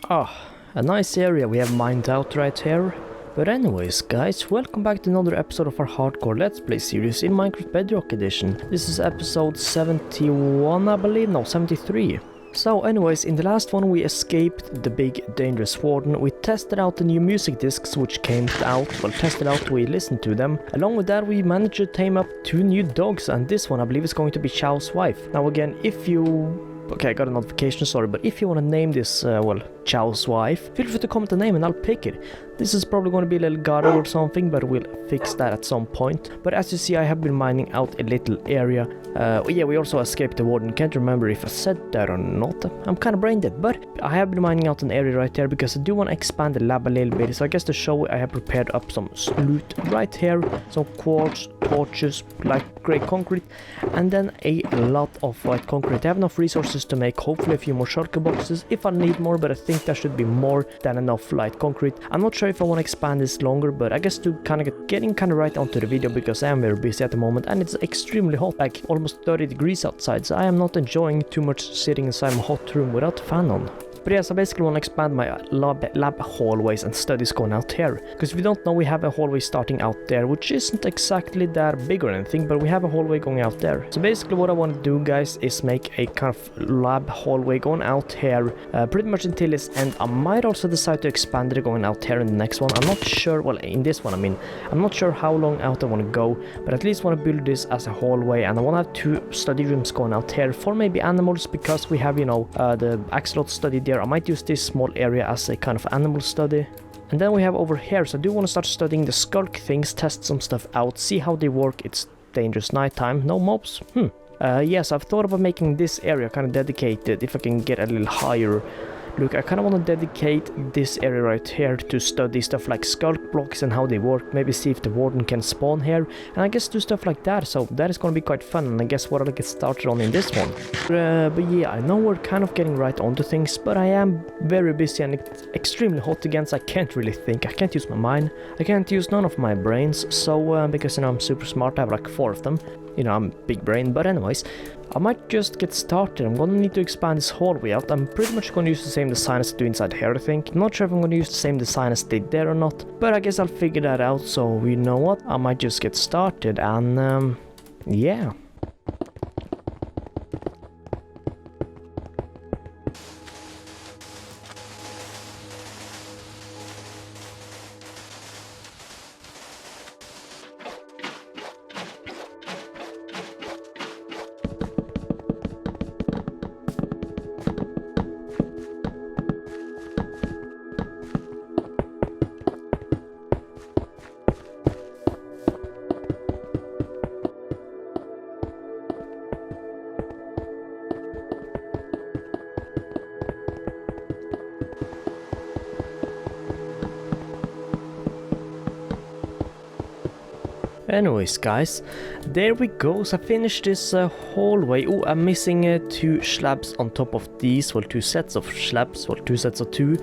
Ah, a nice area we have mined out right here. But anyways guys, welcome back to another episode of our hardcore let's play series in Minecraft Bedrock edition. This is episode 71 I believe, no 73. So anyways, in the last one we escaped the big dangerous warden, we tested out the new music discs which came out, we listened to them. Along with that we managed to tame up 2 new dogs, and this one I believe is going to be Chow's wife. Now again, if you... Okay, I got a notification, sorry, but if you want to name this, Chow's wife, feel free to comment the name and I'll pick it. This is probably going to be a little gato or something, but we'll fix that at some point. But as you see, I have been mining out a little area. Yeah, we also escaped the warden. Can't remember if I said that or not. I'm kind of brain dead, but I have been mining out an area right there because I do want to expand the lab a little bit. So I guess to show, I have prepared up some loot right here. Some quartz, torches, like grey concrete, and then a lot of white concrete. I have enough resources to make hopefully a few more shulker boxes if I need more, but I think there should be more than enough light concrete. I'm not sure if I want to expand this longer, but I guess to kind of getting right onto the video because I am very busy at the moment and it's extremely hot, like almost 30 degrees outside, so I am not enjoying too much sitting inside my hot room without a fan on. But yes, I basically want to expand my lab hallways and studies going out here. Because if you don't know, we have a hallway starting out there, which isn't exactly that big or anything, but we have a hallway going out there. So basically what I want to do, guys, is make a kind of lab hallway going out here pretty much until its end. I might also decide to expand it going out here in the next one. I'm not sure, well, in this one, I mean, I'm not sure how long out I want to go, but at least want to build this as a hallway, and I want to have 2 study rooms going out here for maybe animals, because we have, you know, the axolotl study there. I might use this small area as a kind of animal study. And then we have over here, so I do want to start studying the sculk things, test some stuff out, see how they work. It's dangerous nighttime, no mobs. Yes, I've thought about making this area kind of dedicated if I can get a little higher. Look, I kind of want to dedicate this area right here to study stuff like sculk blocks and how they work, maybe see if the warden can spawn here, and I guess do stuff like that, so that is going to be quite fun, and I guess what I'll get started on in this one. But yeah, I know we're kind of getting right onto things, but I am very busy and it's extremely hot again, so I can't really think, I can't use my mind, I can't use none of my brains, so because, you know, I'm super smart, I have like 4 of them. You know, I'm big brain, but anyways, I might just get started. I'm gonna need to expand this hallway out. I'm pretty much gonna use the same design as I do inside here, I think. I'm not sure if I'm gonna use the same design as they did there or not, but I guess I'll figure that out. So, you know what? I might just get started and, yeah. Anyways guys, there we go, so I finished this hallway. Oh, I'm missing 2 slabs on top of these, well 2 sets of slabs, well 2 sets of 2,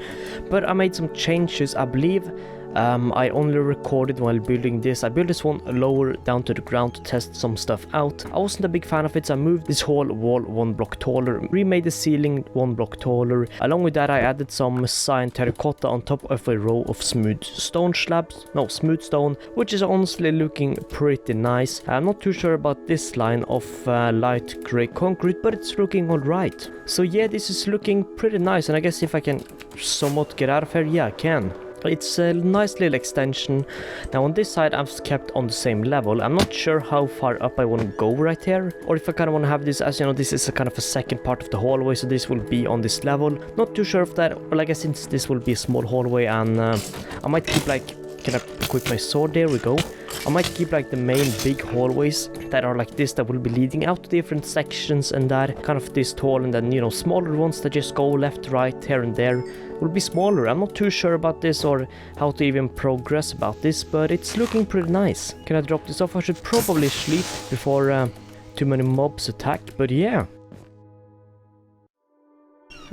but I made some changes, I believe. I only recorded while building this. I built this one lower down to the ground to test some stuff out. I wasn't a big fan of it, so I moved this whole wall 1 block taller, remade the ceiling 1 block taller. Along with that I added some cyan terracotta on top of a row of smooth stone slabs, no, smooth stone, which is honestly looking pretty nice. I'm not too sure about this line of light grey concrete, but it's looking alright. So yeah, this is looking pretty nice, and I guess if I can somewhat get out of here, yeah I can. It's a nice little extension. Now on this side I've kept on the same level. I'm not sure how far up I want to go right here, or if I kind of want to have this, as you know, this is a kind of a second part of the hallway, so this will be on this level. Not too sure if that, well I guess since this will be a small hallway, and I might keep like, can I equip my sword? There we go. I might keep like the main big hallways that are like this, that will be leading out to different sections, and that kind of this tall, and then, you know, smaller ones that just go left, right, here and there will be smaller. I'm not too sure about this or how to even progress about this, but it's looking pretty nice. Can I drop this off? I should probably sleep before too many mobs attack, but yeah.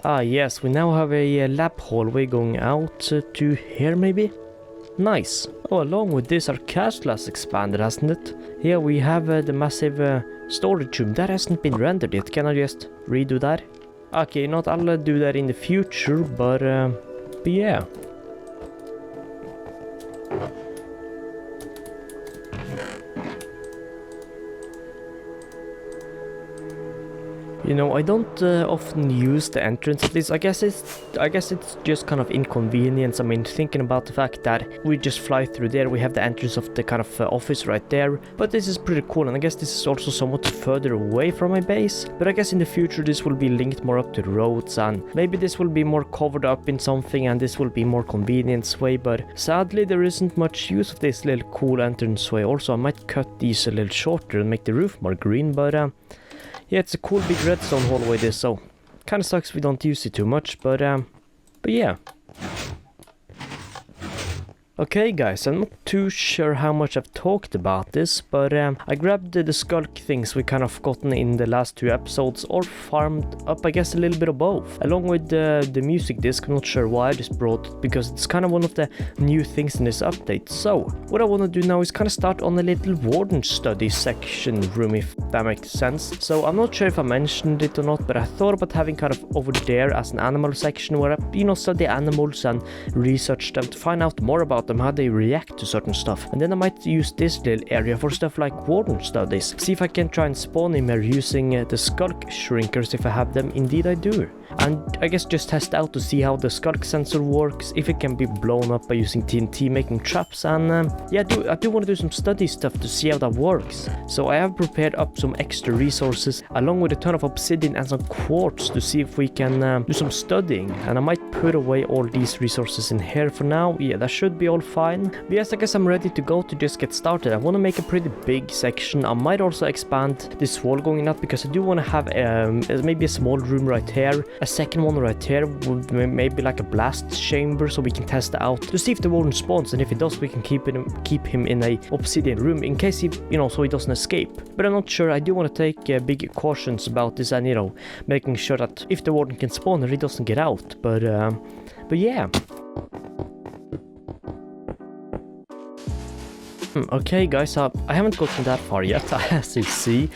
Ah yes, we now have a lab hallway going out to here maybe? Nice. Oh, along with this our castle has expanded, hasn't it? Here we have the massive storage room. That hasn't been rendered yet. Can I just redo that? Okay, not I'll do that in the future, but yeah. You know, I don't often use the entrance of this. I guess it's just kind of inconvenience. I mean, thinking about the fact that we just fly through there, we have the entrance of the kind of office right there. But this is pretty cool, and I guess this is also somewhat further away from my base. But I guess in the future this will be linked more up to the roads, and maybe this will be more covered up in something, and this will be more convenience way. But sadly, there isn't much use of this little cool entrance way. Also, I might cut these a little shorter and make the roof more green, but yeah, it's a cool big redstone hallway this, so kinda sucks we don't use it too much, but yeah. Okay guys, I'm not too sure how much I've talked about this, but I grabbed the sculk things we kind of gotten in the last 2 episodes, or farmed up, I guess, a little bit of both. Along with the music disc, I'm not sure why I just brought it, because it's kind of one of the new things in this update. So, what I want to do now is kind of start on a little Warden Study section room, if that makes sense. So, I'm not sure if I mentioned it or not, but I thought about having kind of over there as an animal section where I, you know, study animals and research them to find out more about them, how they react to certain stuff. And then I might use this little area for stuff like Warden Studies. See if I can try and spawn him here using the sculk shrinkers if I have them. Indeed I do. And I guess just test out to see how the sculk sensor works, if it can be blown up by using TNT making traps, and yeah, I do want to do some study stuff to see how that works. So I have prepared up some extra resources along with a ton of obsidian and some quartz to see if we can do some studying, and I might put away all these resources in here for now. Yeah, that should be all fine. But yes, I guess I'm ready to go to just get started. I want to make a pretty big section. I might also expand this wall going out because I do want to have maybe a small room right here, a second one right here with maybe like a blast chamber so we can test out to see if the warden spawns, and if he does we can keep him in a obsidian room in case he, you know, so he doesn't escape. But I'm not sure. I do want to take big cautions about this, and you know, making sure that if the warden can spawn he doesn't get out. But yeah. Okay guys, I haven't gotten that far yet, as you see,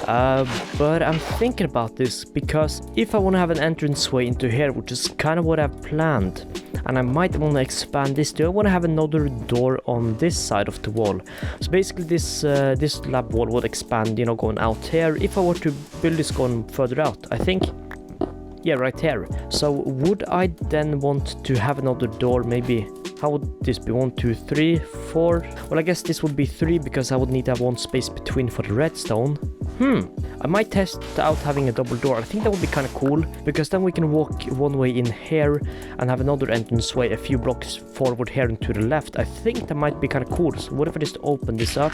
but I'm thinking about this because if I want to have an entranceway into here, which is kind of what I've planned, and I might want to expand this too, I want to have another door on this side of the wall. So basically this lab wall would expand, you know, going out here if I were to build this going further out, I think. Yeah, right here. So would I then want to have another door, maybe? How would this be? 1, 2, 3, 4? Well, I guess this would be 3 because I would need to have one space between for the redstone. I might test out having a double door. I think that would be kind of cool because then we can walk one way in here and have another entranceway a few blocks forward here and to the left. I think that might be kind of cool. So what if I just open this up?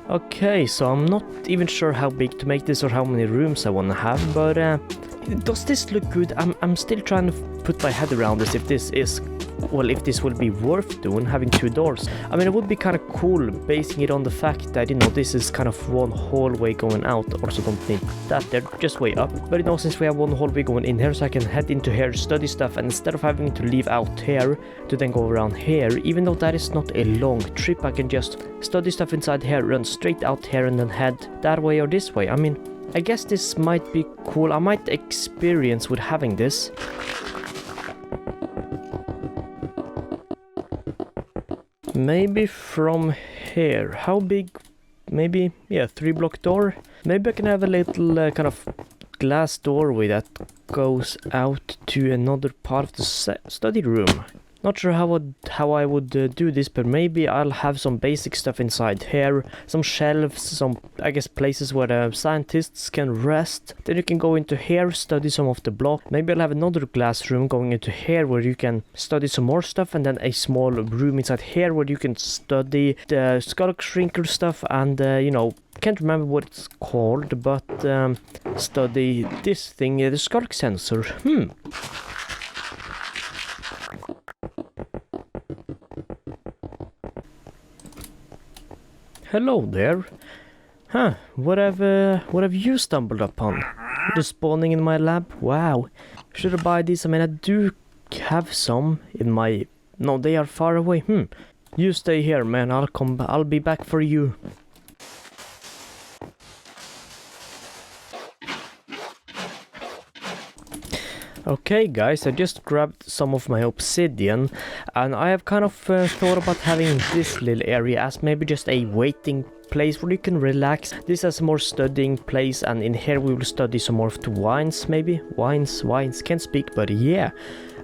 Okay, so I'm not even sure how big to make this or how many rooms I want to have, but does this look good? I'm still trying to put my head around this, if this is, well, if this will be worth doing, having 2 doors. I mean, it would be kind of cool basing it on the fact that, you know, this is kind of one hallway going out. Also don't need that there, just way up. But you know, since we have one hallway going in here, so I can head into here, study stuff, and instead of having to leave out here to then go around here, even though that is not a long trip, I can just study stuff inside here, run straight out here and then head that way or this way. I mean, I guess this might be cool. I might experience with having this. Maybe from here. How big? Maybe, yeah, 3-block door. Maybe I can have a little kind of glass doorway that goes out to another part of the study room. Not sure how I would do this, but maybe I'll have some basic stuff inside here, some shelves, some, I guess, places where the scientists can rest. Then you can go into here, study some of the block. Maybe I'll have another glass room going into here where you can study some more stuff, and then a small room inside here where you can study the sculk shrinker stuff, and you know, can't remember what it's called, but study this thing, the sculk sensor. Hello there. Huh, what have you stumbled upon? Just spawning in my lab? Wow. Should I buy these? I mean, I do have some in my... No, they are far away. You stay here, man. I'll be back for you. Okay guys, I just grabbed some of my obsidian and I have kind of thought about having this little area as maybe just a waiting place where you can relax. This is a more studying place, and in here we will study some more of the wines, maybe? Wines, can't speak, but yeah.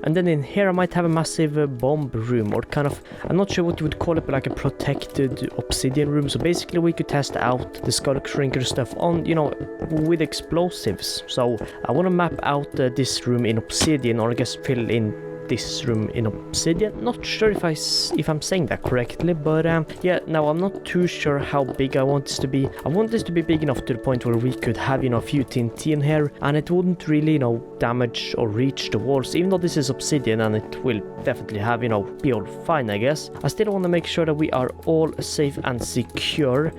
And then in here I might have a massive bomb room, or kind of, I'm not sure what you would call it, but like a protected obsidian room. So basically we could test out the sculk shrinker stuff on, you know, with explosives. So I want to map out this room in obsidian, or I guess fill in this room in obsidian. Not sure if I'm saying that correctly, but yeah, now I'm not too sure how big I want this to be. I want this to be big enough to the point where we could have, you know, a few TNT in here, and it wouldn't really, you know, damage or reach the walls, even though this is obsidian and it will definitely have, you know, be all fine, I guess. I still want to make sure that we are all safe and secure,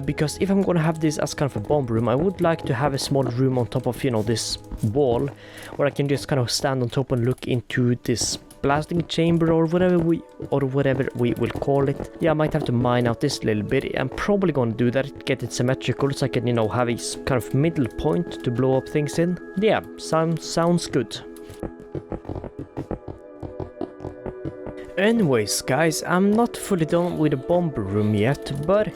because if I'm gonna have this as kind of a bomb room, I would like to have a small room on top of, you know, this wall where I can just kind of stand on top and look into this blasting chamber, or whatever we will call it. Yeah, I might have to mine out this little bit. I'm probably gonna do that, get it symmetrical so I can, you know, have a kind of middle point to blow up things in. Yeah, sounds good. Anyways guys, I'm not fully done with the bomb room yet, but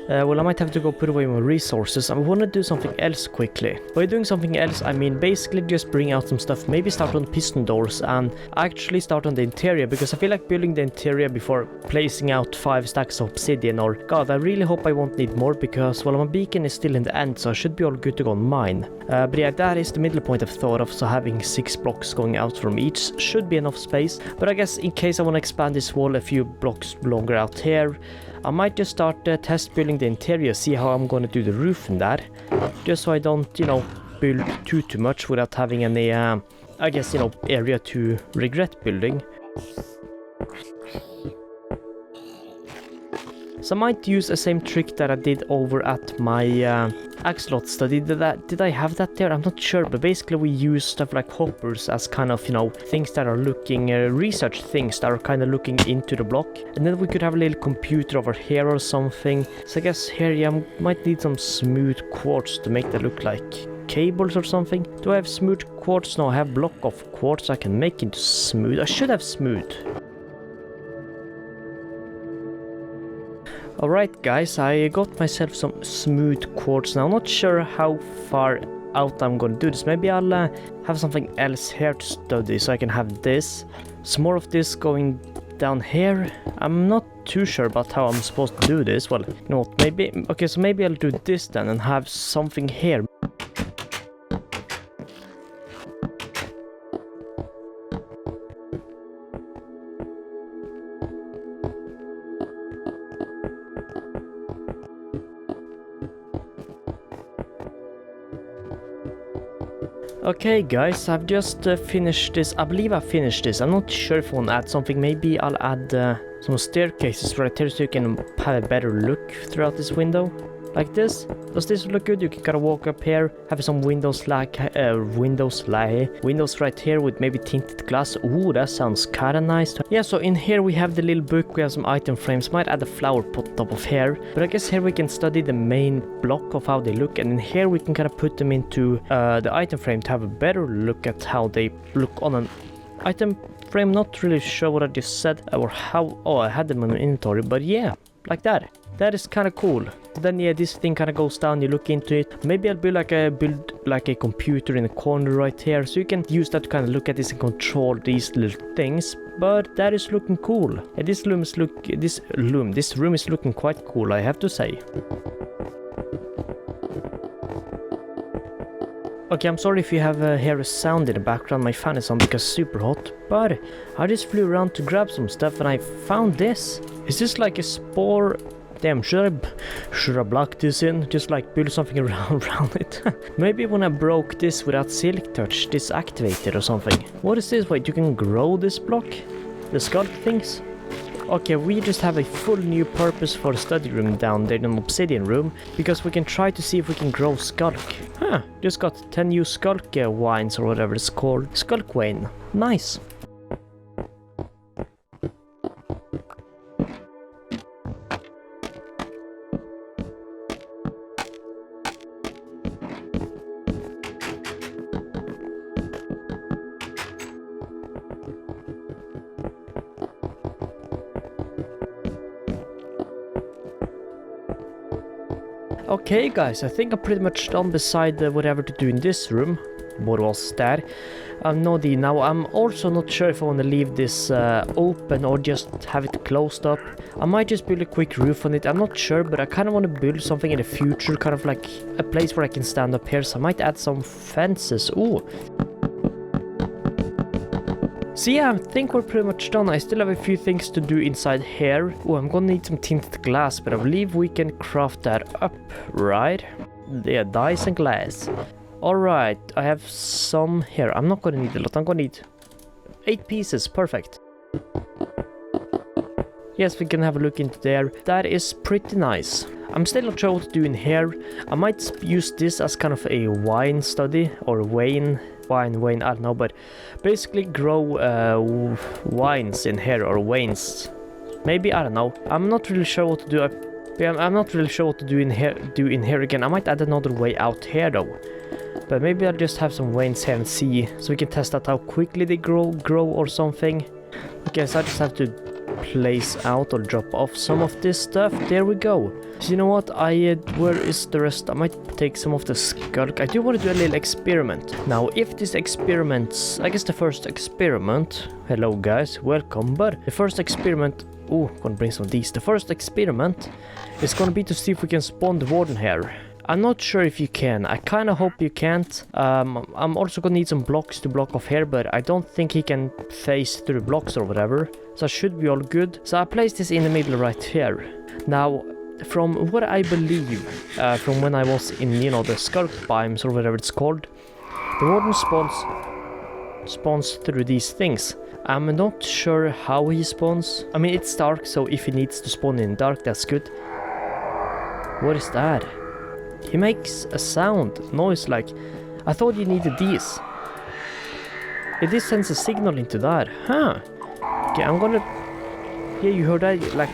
well, I might have to go put away my resources. I want to do something else quickly. By doing something else, I mean basically just bring out some stuff, maybe start on piston doors and actually start on the interior, because I feel like building the interior before placing out 5 stacks of obsidian, or god, I really hope I won't need more, because well, my beacon is still in the end, so I should be all good to go on mine. But yeah, that is the middle point I've thought of, so having 6 blocks going out from each should be enough space. But I guess in case I want to expand this wall a few blocks longer out here, I might just start test building the interior, see how I'm gonna do the roof and that, just so I don't, you know, build too much without having any, I guess, you know, area to regret building. So I might use the same trick that I did over at my axolot study. Did I have that there? I'm not sure, but basically we use stuff like hoppers as kind of, you know, things that are looking, research things that are kind of looking into the block. And then we could have a little computer over here or something. So I guess here, yeah, I might need some smooth quartz to make that look like cables or something. Do I have smooth quartz? No, I have block of quartz I can make into smooth. I should have smooth. Alright guys, I got myself some smooth quartz now. I'm not sure how far out I'm gonna do this. Maybe I'll have something else here to study, so I can have this. Some more of this going down here. I'm not too sure about how I'm supposed to do this. Well, you know what, maybe... Okay, so maybe I'll do this then and have something here. Okay guys, I've just finished this. I believe I finished this. I'm not sure if I want to add something. Maybe I'll add some staircases right here so you can have a better look throughout this window. Like this. Does this look good? You can kind of walk up here, have some windows like windows right here with maybe tinted glass. Ooh, that sounds kind of nice. Yeah, so in here we have the little book. We have some item frames. Might add a flower pot on top of here. But I guess here we can study the main block of how they look, and in here we can kind of put them into the item frame to have a better look at how they look on an item frame. Not really sure what I just said or how. Oh, I had them in my inventory, but yeah, like that. That is kind of cool. Then yeah, this thing kind of goes down, you look into it. Maybe I'll build like a computer in the corner right here, so you can use that to kind of look at this and control these little things. But that is looking cool. Yeah, this room is looking quite cool, I have to say. Okay, I'm sorry if you have hear a sound in the background. My fan is on because it's super hot. But I just flew around to grab some stuff and I found this. Is this like a spore? Damn, should I block this in? Just like build something around it. Maybe when I broke this without silk touch, this activated or something. What is this? Wait, you can grow this block? The sculk things? Okay, we just have a full new purpose for the study room down there in the obsidian room, because we can try to see if we can grow sculk. Huh, just got 10 new sculk wines or whatever it's called. Sculk wine. Nice. Okay guys, I think I'm pretty much done beside whatever to do in this room. What was that? No idea. Now I'm also not sure if I want to leave this open or just have it closed up. I might just build a quick roof on it. I'm not sure, but I kind of want to build something in the future, kind of like a place where I can stand up here. So I might add some fences. Ooh. So yeah, I think we're pretty much done. I still have a few things to do inside here. Oh, I'm gonna need some tinted glass, but I believe we can craft that up, right? Yeah, dice and glass. Alright, I have some here. I'm not gonna need a lot. I'm gonna need 8 pieces. Perfect. Yes, we can have a look into there. That is pretty nice. I'm still not sure what to do in here. I might use this as kind of a wine study or wine, I don't know, but basically grow wines in here or wains. Maybe, I don't know. I'm not really sure what to do. I'm not really sure what to do in here again. I might add another way out here though. But maybe I'll just have some wains here and see, so we can test out how quickly they grow or something. Okay, so I just have to place out or drop off some of this stuff. There we go. So you know what? Where is the rest? I might take some of the sculk. I do want to do a little experiment. Now, if this experiments, I guess the first experiment. Hello guys, welcome. But the first experiment. Oh, gonna bring some of these. The first experiment is gonna be to see if we can spawn the warden here. I'm not sure if you can. I kind of hope you can't. I'm also gonna need some blocks to block off here, but I don't think he can phase through blocks or whatever. So I should be all good. So I placed this in the middle right here. Now, from what I believe, from when I was in, you know, the sculk biomes or whatever it's called, the warden spawns through these things. I'm not sure how he spawns. I mean, it's dark, so if he needs to spawn in dark, that's good. What is that? He makes a noise like... I thought you needed these. It just sends a signal into that. Huh. Okay, I'm gonna... Yeah, you heard that? Like...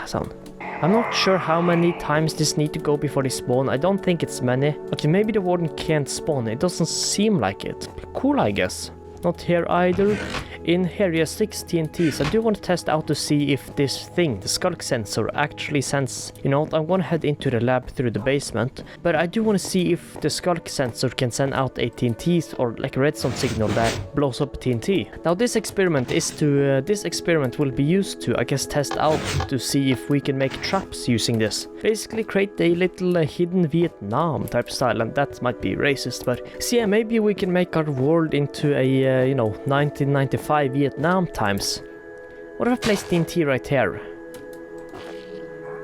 sound. I'm not sure how many times this need to go before they spawn. I don't think it's many. Okay, maybe the warden can't spawn. It doesn't seem like it. Cool, I guess. Not here either. In here, yeah, 6 TNTs. I do want to test out to see if this thing, the sculk sensor, actually sends... You know what, I'm gonna head into the lab through the basement. But I do want to see if the sculk sensor can send out a TNT or like a redstone signal that blows up a TNT. Now this experiment is to... this experiment will be used to, I guess, test out to see if we can make traps using this. Basically create a little hidden Vietnam type style, and that might be racist, but... So yeah, maybe we can make our world into a, you know, 1995 Vietnam times. What if I place TNT right here?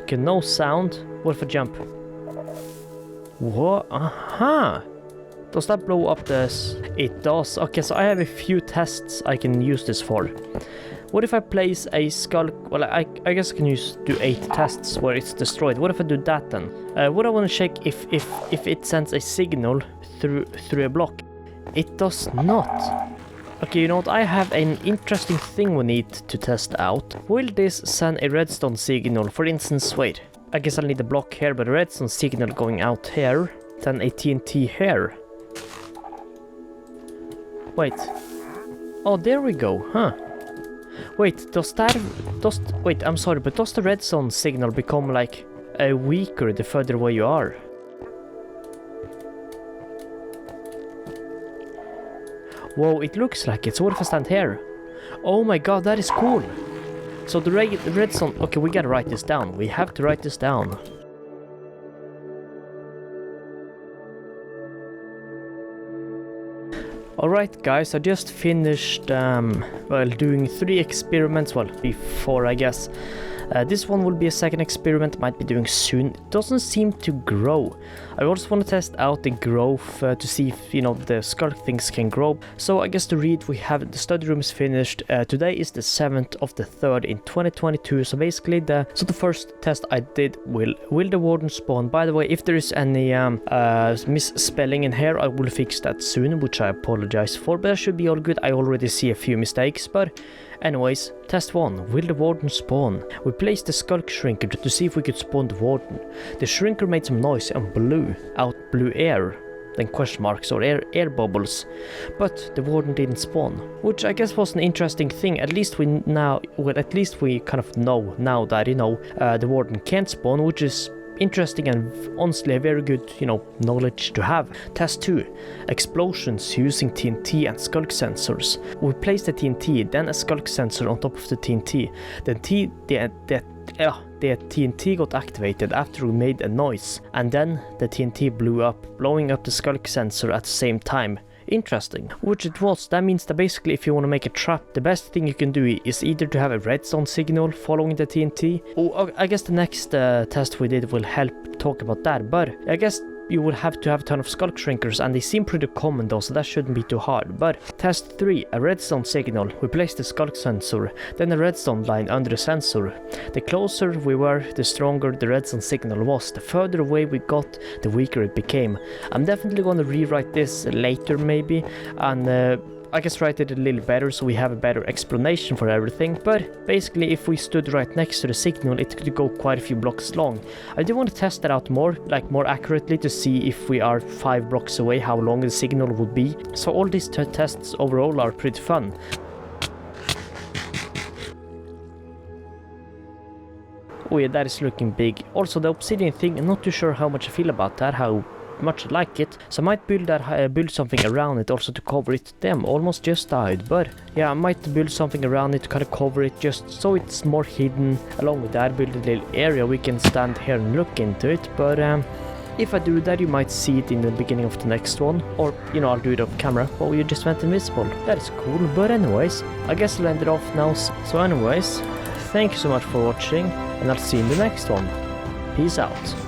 Okay, no sound. What if I jump? What? Aha! Does that blow up this? It does. Okay, so I have a few tests I can use this for. What if I place a sculk? Well, I guess I can do 8 tests where it's destroyed. What if I do that then? What I want to check if it sends a signal through a block. It does not. Okay, you know what? I have an interesting thing we need to test out. Will this send a redstone signal? For instance, wait. I guess I'll need a block here, but a redstone signal going out here. Then a TNT here. Wait. Oh, there we go, huh? Wait, wait, I'm sorry, but does the redstone signal become like weaker the further away you are? Whoa, it looks like it. So what if I stand here? Oh my god, that is cool. So the redstone... Okay, we gotta write this down. We have to write this down. Alright guys, I just finished, well, doing 3 experiments, well, before I guess. This one will be a second experiment, might be doing soon. It doesn't seem to grow. I also want to test out the growth to see if, you know, the sculk things can grow. So I guess to read, we have the study room is finished. Today is the 7th of the 3rd in 2022. So basically, the first test I did, will the warden spawn? By the way, if there is any misspelling in here, I will fix that soon, which I apologize for. But that should be all good. I already see a few mistakes, but... Anyways, test 1. Will the warden spawn? We placed the sculk shrinker to see if we could spawn the warden. The shrinker made some noise and blew out blue air, then question marks or air bubbles. But the warden didn't spawn, which I guess was an interesting thing. At least we kind of know now that, you know, the warden can't spawn, which is interesting and honestly a very good, knowledge to have. Test 2. Explosions using TNT and sculk sensors. We place the TNT, then a sculk sensor on top of the TNT. The TNT got activated after we made a noise, and then the TNT blew up, blowing up the sculk sensor at the same time. Interesting. Which it was. That means that basically if you want to make a trap, the best thing you can do is either to have a redstone signal following the TNT. Oh, I guess the next test we did will help talk about that, but I guess you will have to have a ton of sculk shrinkers, and they seem pretty common though, so that shouldn't be too hard. But test 3, a redstone signal. We placed the sculk sensor, then a redstone line under the sensor. The closer we were, the stronger the redstone signal was. The further away we got, the weaker it became. I'm definitely going to rewrite this later maybe, and I guess write it a little better so we have a better explanation for everything, but basically if we stood right next to the signal it could go quite a few blocks long. I do want to test that out more accurately to see if we are 5 blocks away how long the signal would be. So all these tests overall are pretty fun. Oh yeah, that is looking big. Also the obsidian thing, I'm not too sure how much I feel about that, how much I like it, so I might build something around it also to cover it. Damn, almost just died, but yeah, I might build something around it to kind of cover it just so it's more hidden. Along with that, build a little area we can stand here and look into it, but if I do that you might see it in the beginning of the next one, or I'll do it off camera. Oh, you just went invisible. That is cool, but anyways, I guess I'll end it off now. So anyways, thank you so much for watching, and I'll see you in the next one. Peace out.